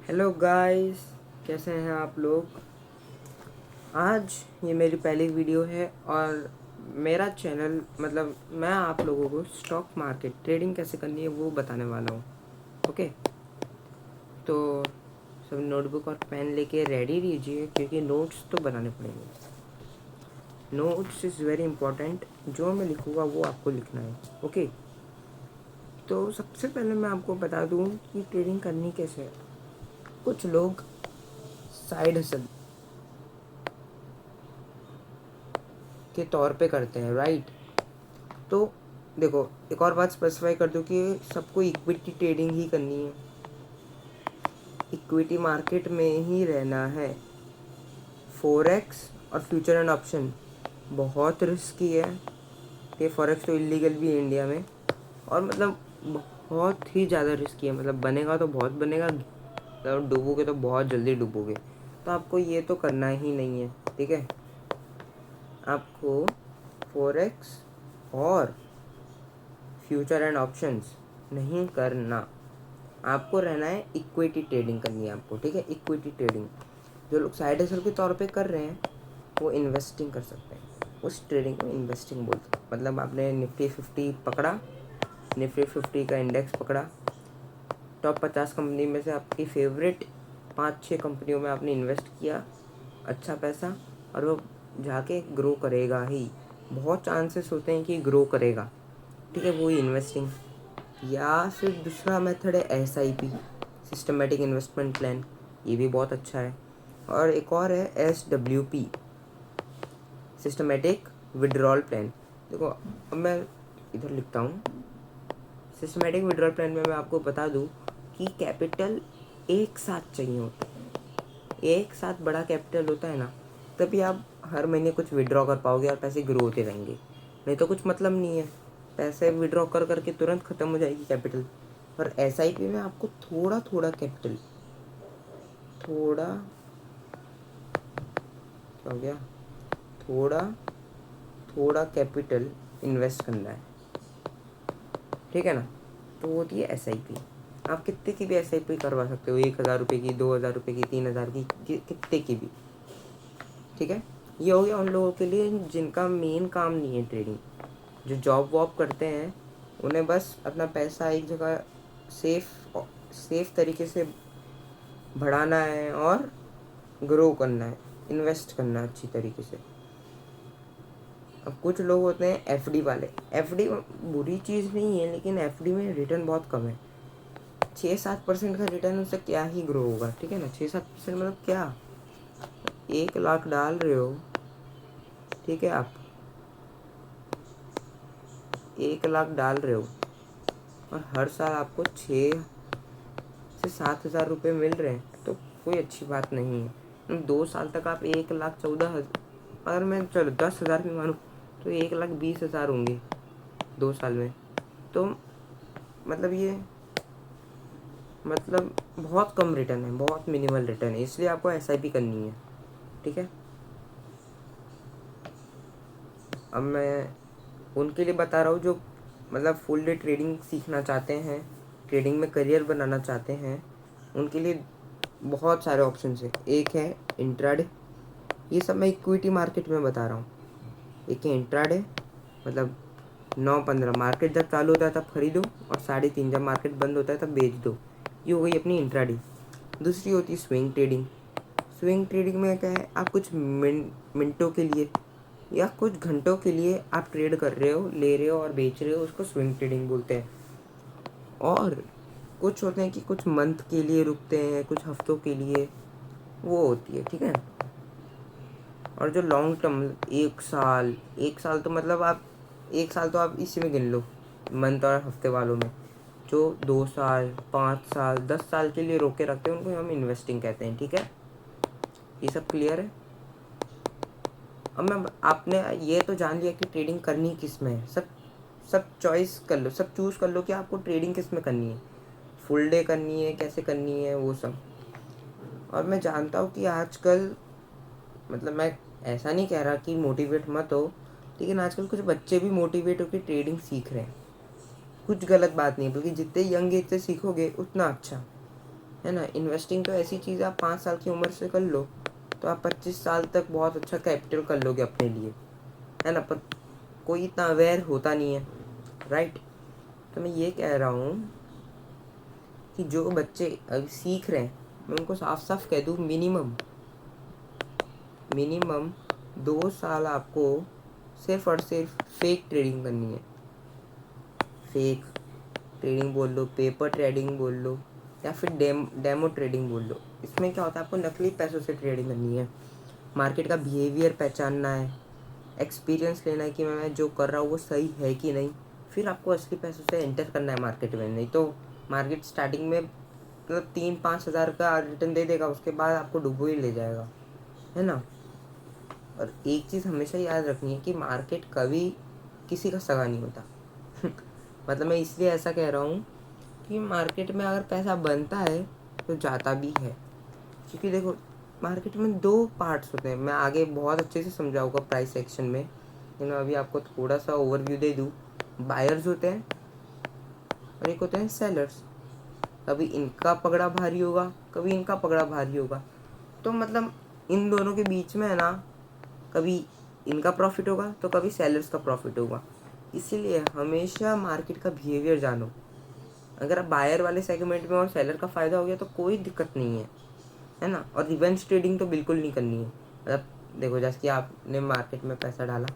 Hello guys, कैसे हैं आप लोग। आज ये मेरी पहली वीडियो है और मेरा चैनल मैं आप लोगों को स्टॉक मार्केट ट्रेडिंग कैसे करनी है वो बताने वाला हूँ। ओके, तो सब नोटबुक और पेन लेके रेडी रहिए क्योंकि नोट्स तो बनाने पड़ेंगे। Notes is very important. जो मैं लिखूँगा वो आपको लिखना है। ओके, तो सबसे पहले मैं आपको बता दूँ कि ट्रेडिंग करनी कैसे है। कुछ लोग साइड हसल के तौर पे करते हैं, राइट। तो देखो, एक और बात स्पेसिफाई कर दूं कि सबको इक्विटी ट्रेडिंग ही करनी है, इक्विटी मार्केट में ही रहना है। फॉरेक्स और फ्यूचर एंड ऑप्शन बहुत रिस्की है। ये फॉरेक्स तो इलीगल भी है इंडिया में, और बहुत ही ज़्यादा रिस्की है। बनेगा तो बहुत बनेगा, डूबोगे तो बहुत जल्दी डूबोगे। तो आपको ये तो करना ही नहीं है, ठीक है। आपको फॉरेक्स और फ्यूचर एंड ऑप्शंस नहीं करना। आपको रहना है इक्विटी ट्रेडिंग करनी है आपको, ठीक है। इक्विटी ट्रेडिंग जो लोग साइड हसल के तौर पे कर रहे हैं वो इन्वेस्टिंग कर सकते हैं। उस ट्रेडिंग को इन्वेस्टिंग बोलते हैं। आपने निफ्टी 50 पकड़ा, निफ्टी 50 का इंडेक्स पकड़ा, टॉप 50 कंपनी में से आपकी फेवरेट 5-6 कंपनियों में आपने इन्वेस्ट किया अच्छा पैसा, और वो जाके ग्रो करेगा ही। बहुत चांसेस होते हैं कि ग्रो करेगा, ठीक है। वही इन्वेस्टिंग। या फिर दूसरा मेथड है SIP, सिस्टमेटिक इन्वेस्टमेंट प्लान। ये भी बहुत अच्छा है। और एक और है SWP, सिस्टमेटिक विड्रॉल प्लान। देखो, अब मैं इधर लिखता हूँ। सिस्टमेटिक विड्रॉल प्लान में मैं आपको बता दूँ कि कैपिटल एक साथ चाहिए होता है। एक साथ बड़ा कैपिटल होता है ना, तभी आप हर महीने कुछ विड्रॉ कर पाओगे और पैसे ग्रो होते रहेंगे। नहीं तो कुछ मतलब नहीं है, पैसे विड्रॉ कर करके तुरंत ख़त्म हो जाएगी कैपिटल। और SIP में आपको थोड़ा थोड़ा कैपिटल, थोड़ा क्या हो गया, थोड़ा थोड़ा कैपिटल इन्वेस्ट करना है, ठीक है ना। तो वो होती है SIP। आप कितने की भी SIP करवा सकते हो, 1,000 रुपये की, 2,000 रुपये की, 3,000 की, कितने की भी, ठीक है। ये हो गया उन लोगों के लिए जिनका मेन काम नहीं है ट्रेडिंग। जो जॉब वॉब करते हैं उन्हें बस अपना पैसा एक जगह सेफ तरीके से बढ़ाना है और ग्रो करना है, इन्वेस्ट करना है अच्छी तरीके से। अब कुछ लोग होते हैं FD वाले। FD बुरी चीज़ नहीं है, लेकिन FD में रिटर्न बहुत कम है। 6-7% का रिटर्न, उससे क्या ही ग्रो होगा, ठीक है ना। 6-7% क्या, 1 लाख डाल रहे हो, ठीक है। आप 1 लाख डाल रहे हो और हर साल आपको 6 से 7 हज़ार रुपये मिल रहे हैं, तो कोई अच्छी बात नहीं है। 2 साल तक आप 1,14,000, अगर मैं चलो 10,000 भी मानूँ तो 1,20,000 होंगे 2 साल में। तो ये बहुत कम रिटर्न है, बहुत मिनिमल रिटर्न है, इसलिए आपको SIP करनी है, ठीक है। अब मैं उनके लिए बता रहा हूँ जो फुल डे ट्रेडिंग सीखना चाहते हैं, ट्रेडिंग में करियर बनाना चाहते हैं। उनके लिए बहुत सारे ऑप्शन है। एक है इंट्राडे, ये सब मैं इक्विटी मार्केट में बता रहा हूँ। एक है इंट्राडे, 9-15 मार्केट जब चालू होता है तब खरीदो, और 3:30 जब मार्केट बंद होता है तब बेच दो। ये हो गई अपनी इंट्राडे। दूसरी होती है स्विंग ट्रेडिंग। स्विंग ट्रेडिंग में क्या है, आप कुछ मिनटों के लिए या कुछ घंटों के लिए आप ट्रेड कर रहे हो, ले रहे हो और बेच रहे हो, उसको स्विंग ट्रेडिंग बोलते हैं। और कुछ होते हैं कि कुछ मंथ के लिए रुकते हैं, कुछ हफ्तों के लिए, वो होती है, ठीक है। और जो लॉन्ग टर्म, 1 साल, 1 साल तो आप 1 साल तो आप इसी में गिन लो, मंथ और हफ्ते वालों में। जो 2 साल, 5 साल, 10 साल के लिए रोके रखते हैं उनको हम इन्वेस्टिंग कहते हैं, ठीक है। ये सब क्लियर है। अब आपने ये तो जान लिया कि ट्रेडिंग करनी किस में है। सब चॉइस कर लो, सब चूज़ कर लो कि आपको ट्रेडिंग किस में करनी है, फुल डे करनी है, कैसे करनी है, वो सब। और मैं जानता हूँ कि आजकल मैं ऐसा नहीं कह रहा कि मोटिवेट मत हो, लेकिन आजकल कुछ बच्चे भी मोटिवेट होकर ट्रेडिंग सीख रहे हैं। कुछ गलत बात नहीं, बल्कि जितने यंग एज से सीखोगे उतना अच्छा। है ना। इन्वेस्टिंग तो ऐसी चीज़ है, आप 5 साल की उम्र से कर लो तो आप 25 साल तक बहुत अच्छा कैपिटल कर लोगे अपने लिए, है ना। पर कोई इतना अवेयर होता नहीं है, राइट। तो मैं ये कह रहा हूँ कि जो बच्चे अभी सीख रहे हैं, मैं उनको साफ साफ कह दूँ, मिनिमम मिनिमम 2 साल आपको सिर्फ और सिर्फ फेक ट्रेडिंग करनी है। फेक ट्रेडिंग बोल लो, पेपर ट्रेडिंग बोल लो, या फिर डेमो ट्रेडिंग बोल लो। इसमें क्या होता है, आपको नकली पैसों से ट्रेडिंग करनी है, मार्केट का बिहेवियर पहचानना है, एक्सपीरियंस लेना है कि मैं जो कर रहा हूँ वो सही है कि नहीं, फिर आपको असली पैसों से एंटर करना है मार्केट में। नहीं तो मार्केट स्टार्टिंग में मतलब 3-5 हज़ार का रिटर्न दे देगा, उसके बाद आपको डुबो ही ले जाएगा, है ना। और एक चीज़ हमेशा याद रखनी है कि मार्केट कभी किसी का सगा नहीं होता। मतलब मैं इसलिए ऐसा कह रहा हूँ कि मार्केट में अगर पैसा बनता है तो जाता भी है, क्योंकि देखो मार्केट में 2 पार्ट्स होते हैं। मैं आगे बहुत अच्छे से समझाऊंगा प्राइस सेक्शन में, लेकिन मैं अभी आपको थोड़ा सा ओवरव्यू दे दूँ। बायर्स होते हैं और एक होते हैं सेलर्स। कभी इनका पगड़ा भारी होगा, कभी इनका पगड़ा भारी होगा। तो मतलब इन दोनों के बीच में है ना, कभी इनका प्रॉफिट होगा तो कभी सेलर्स का प्रॉफिट होगा। इसीलिए हमेशा मार्केट का बिहेवियर जानो। अगर आप बायर वाले सेगमेंट में और सेलर का फ़ायदा हो गया तो कोई दिक्कत नहीं है ना। और रिवेंज ट्रेडिंग तो बिल्कुल नहीं करनी है। मतलब देखो, जैसे कि आपने मार्केट में पैसा डाला,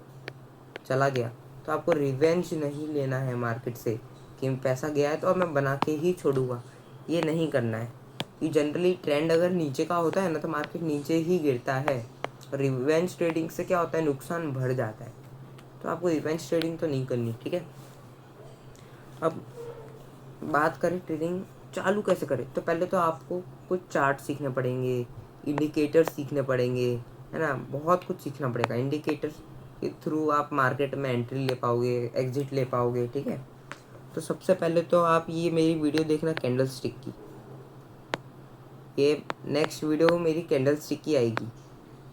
चला गया, तो आपको रिवेंज नहीं लेना है मार्केट से कि पैसा गया है तो अब मैं बना के ही छोड़ूंगा, ये नहीं करना है। कि जनरली ट्रेंड अगर नीचे का होता है ना तो मार्केट नीचे ही गिरता है। रिवेंज ट्रेडिंग से क्या होता है, नुकसान बढ़ जाता है। तो आपको रिवेंज ट्रेडिंग तो नहीं करनी, ठीक है। अब बात करें ट्रेडिंग चालू कैसे करें, तो पहले तो आपको कुछ चार्ट सीखने पड़ेंगे, इंडिकेटर सीखने पड़ेंगे, है ना। बहुत कुछ सीखना पड़ेगा। इंडिकेटर्स के थ्रू आप मार्केट में एंट्री ले पाओगे, एग्जिट ले पाओगे, ठीक है। तो सबसे पहले तो आप ये मेरी वीडियो देखना कैंडल स्टिक की। ये नेक्स्ट वीडियो मेरी कैंडल स्टिक की आएगी।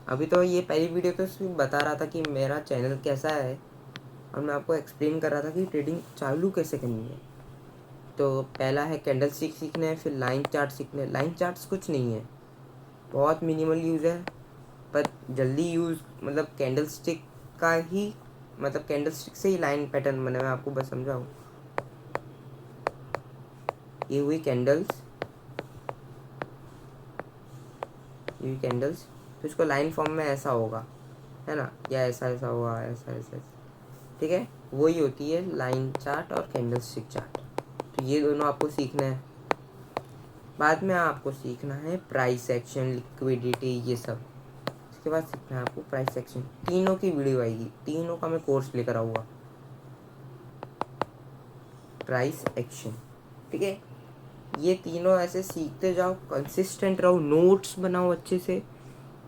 अभी तो ये पहली वीडियो तो सिर्फ बता रहा था कि मेरा चैनल कैसा है, और मैं आपको एक्सप्लेन कर रहा था कि ट्रेडिंग चालू कैसे करनी है। तो पहला है कैंडल स्टिक सीखना है, फिर लाइन चार्ट सीखना है। लाइन चार्ट्स कुछ नहीं है, बहुत मिनिमल यूज़ है, पर जल्दी यूज़, मतलब कैंडल स्टिक का ही, मतलब कैंडल स्टिक से ही लाइन पैटर्न बना। मैं आपको बस समझाऊँ, ये हुई कैंडल्स, ये हुई कैंडल्स। तो इसको लाइन फॉर्म में ऐसा होगा, है ना, या ऐसा ऐसा होगा, ऐसा ऐसा ऐसा, ठीक है। वही होती है लाइन चार्ट और कैंडल स्टिक चार्ट। तो ये दोनों आपको सीखना है। बाद में आपको सीखना है प्राइस एक्शन, लिक्विडिटी, ये सब। इसके बाद सीखना है आपको प्राइस एक्शन। तीनों की वीडियो आएगी, तीनों का मैं कोर्स लेकर आऊँगा। प्राइस एक्शन, ठीक है। ये तीनों ऐसे सीखते जाओ, कंसिस्टेंट रहो, नोट्स बनाओ अच्छे से,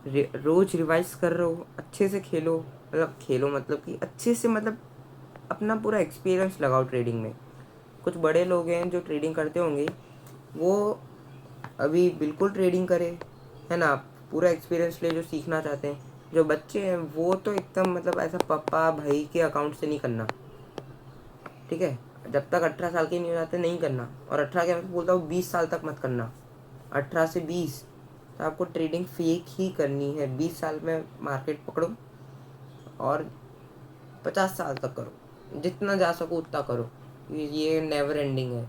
रोज रिवाइज कर रहो, अच्छे से खेलो, मतलब खेलो मतलब कि अच्छे से, मतलब अपना पूरा एक्सपीरियंस लगाओ ट्रेडिंग में। कुछ बड़े लोग हैं जो ट्रेडिंग करते होंगे, वो अभी बिल्कुल ट्रेडिंग करे, है ना, पूरा एक्सपीरियंस ले जो सीखना चाहते हैं। जो बच्चे हैं वो तो एकदम मतलब ऐसा पापा भाई के अकाउंट से नहीं करना, ठीक है। जब तक 18 साल के नहीं हो जाते नहीं करना। और 18 के मैं बोलता हूँ 20 साल तक मत करना, 18 से 20। तो आपको ट्रेडिंग फेक ही करनी है। 20 साल में मार्केट पकड़ो और 50 साल तक करो, जितना जा सको उतना करो। ये नेवर एंडिंग है,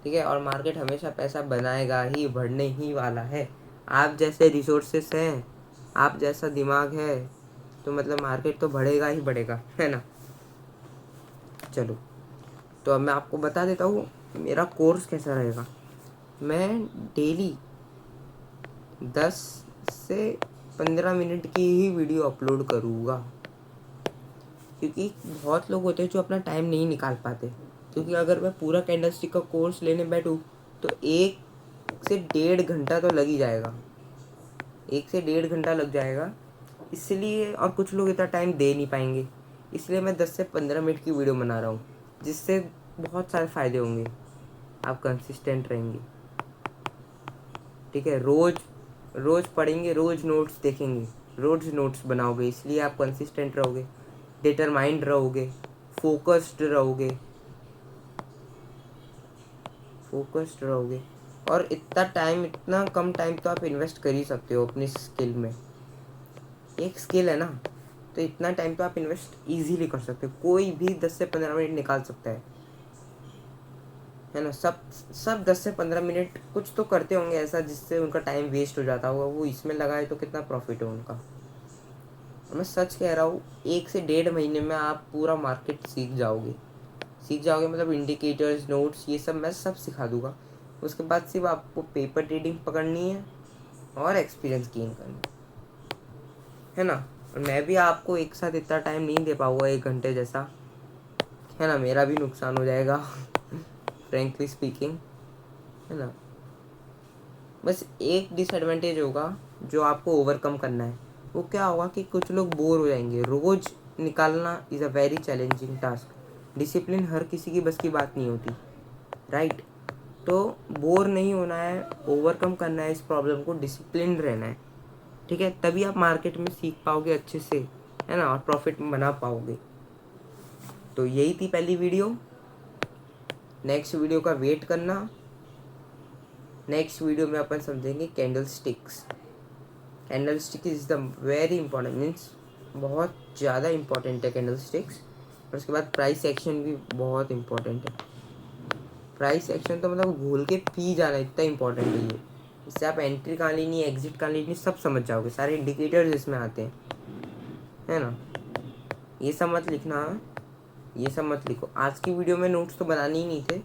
ठीक है। और मार्केट हमेशा पैसा बनाएगा ही, बढ़ने ही वाला है। आप जैसे रिसोर्सेस हैं, आप जैसा दिमाग है, तो मतलब मार्केट तो बढ़ेगा ही बढ़ेगा, है ना। चलो, तो अब मैं आपको बता देता हूँ मेरा कोर्स कैसा रहेगा। मैं डेली 10 से 15 मिनट की ही वीडियो अपलोड करूँगा, क्योंकि बहुत लोग होते हैं जो अपना टाइम नहीं निकाल पाते। क्योंकि अगर मैं पूरा कैंडलस्टिक का कोर्स लेने बैठूँ तो 1 से 1.5 घंटा तो लग ही जाएगा, 1 से 1.5 घंटा लग जाएगा। इसलिए, और कुछ लोग इतना टाइम दे नहीं पाएंगे, इसलिए मैं 10 से 15 मिनट की वीडियो बना रहा हूँ, जिससे बहुत सारे फ़ायदे होंगे। आप कंसिस्टेंट रहेंगे, ठीक है। रोज़ रोज़ पढ़ेंगे, रोज़ नोट्स देखेंगे, रोज़ नोट्स बनाओगे, इसलिए आप कंसिस्टेंट रहोगे, डिटरमाइंड रहोगे, फोकस्ड रहोगे, फोकस्ड रहोगे। और इतना टाइम, इतना कम टाइम तो आप इन्वेस्ट कर ही सकते हो अपनी स्किल में। एक स्किल है ना, तो इतना टाइम तो आप इन्वेस्ट इजीली कर सकते हो। कोई भी 10 से 15 मिनट निकाल सकता है ना। सब सब 10 से 15 मिनट कुछ तो करते होंगे ऐसा जिससे उनका टाइम वेस्ट हो जाता होगा, वो इसमें लगाए तो कितना प्रॉफिट है उनका। और मैं सच कह रहा हूँ, 1 से 1.5 महीने में आप पूरा मार्केट सीख जाओगे। मतलब इंडिकेटर्स, नोट्स, ये सब मैं सब सिखा दूंगा। उसके बाद सिर्फ आपको पेपर ट्रेडिंग पकड़नी है और एक्सपीरियंस गेन करना है ना। और मैं भी आपको एक साथ इतना टाइम नहीं दे पाऊँगा, 1 घंटे जैसा, है ना। मेरा भी नुकसान हो जाएगा फ्रेंकली स्पीकिंग, है ना। बस एक डिसएडवांटेज होगा जो आपको ओवरकम करना है। वो क्या होगा कि कुछ लोग बोर हो जाएंगे। रोज़ निकालना is a very challenging task. Discipline हर किसी की बस की बात नहीं होती, राइट। तो बोर नहीं होना है, ओवरकम करना है इस प्रॉब्लम को, डिसिप्लिन रहना है, ठीक है। तभी आप मार्केट में सीख पाओगे अच्छे से, है ना, और प्रॉफिट बना पाओगे। तो यही थी पहली वीडियो। नेक्स्ट वीडियो का वेट करना। नेक्स्ट वीडियो में अपन समझेंगे candle sticks. Candle stick is the very important, means बहुत ज़्यादा इंपॉर्टेंट है कैंडल स्टिक्स। और उसके बाद प्राइस एक्शन भी बहुत इंपॉर्टेंट है। प्राइस एक्शन तो मतलब घोल के पी जाना, इतना इंपॉर्टेंट है ये। इससे आप एंट्री कहाँ लेनी है, एग्जिट कहाँ लेनी है, सब समझ जाओगे। सारे इंडिकेटर्स इसमें आते हैं, है ना। ये सब मत लिखना, ये सब मत लिखो। आज की वीडियो में नोट्स तो बनाने ही नहीं थे,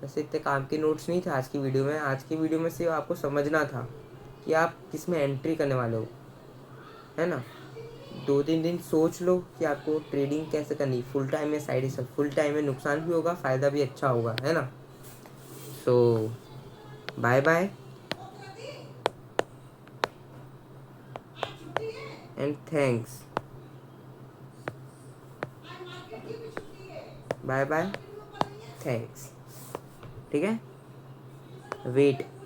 वैसे इतने काम के नोट्स नहीं थे आज की वीडियो में। आज की वीडियो में सिर्फ आपको समझना था कि आप किस में एंट्री करने वाले हो, है ना। 2-3 दिन सोच लो कि आपको ट्रेडिंग कैसे करनी, फुल टाइम में, साइड हिस्सा। फुल टाइम में नुकसान भी होगा, फ़ायदा भी अच्छा होगा, है ना। So bye bye and thanks. Bye bye, thanks, ठीक है। वेट